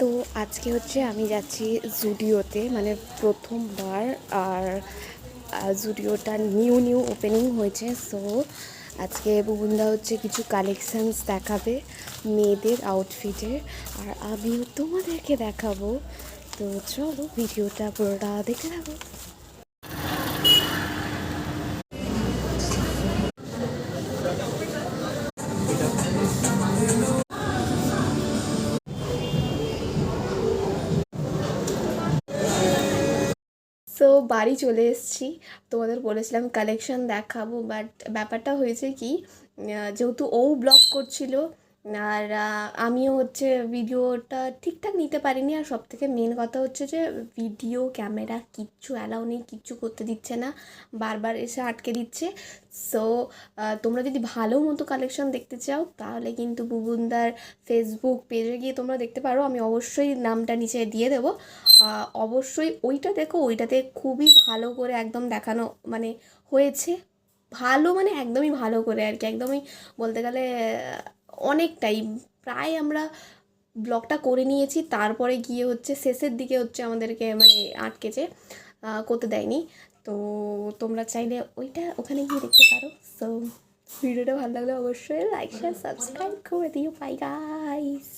তো আজকে হচ্ছে আমি যাচ্ছি জুডিওতে, মানে প্রথমবার। আর জুডিওটা নিউ নিউ ওপেনিং হয়েছে। সো আজকে বুবুনদা হচ্ছে কিছু কালেকশানস দেখাবে মেয়েদের আউটফিটের, আর আমিও তোমাদেরকে দেখাবো। তো চলো ভিডিওটা পুরোটা দেখতে থাকো। সো বাড়ি চলে এসেছি। তোমাদের বলেছিলাম কালেকশন দেখাবো, বাট ব্যাপারটা হয়েছে কি, যেহেতু ও ব্লগ করছিল আর আমিও হচ্ছে ভিডিওটা ঠিকঠাক নিতে পারিনি। আর সব থেকে মেন কথা হচ্ছে যে ভিডিও ক্যামেরা কিচ্ছু অ্যালাউ নেই, কিচ্ছু করতে দিচ্ছে না, বারবার এসে আটকে দিচ্ছে। সো তোমরা যদি ভালো মতো কালেকশন দেখতে চাও তাহলে কিন্তু বুবুনদার ফেসবুক পেজে গিয়ে তোমরা দেখতে পারো, আমি অবশ্যই নামটা নিচে দিয়ে দেবো। অবশ্যই ওইটা দেখো, ওইটাতে খুবই ভালো করে একদম দেখানো মানে হয়েছে। ভালো মানে একদমই ভালো করে আর কি, একদমই বলতে গেলে অনেকটাই প্রায় আমরা ব্লগটা করে নিয়েছি। তারপরে গিয়ে হচ্ছে শেষের দিকে হচ্ছে আমাদেরকে মানে আটকেছে, করতে দেয়নি। তো তোমরা চাইলে ওইটা ওখানে গিয়ে দেখতে পারো। সো ভিডিওটা ভালো লাগলে অবশ্যই লাইক শেয়ার সাবস্ক্রাইব করে দিও। Bye guys.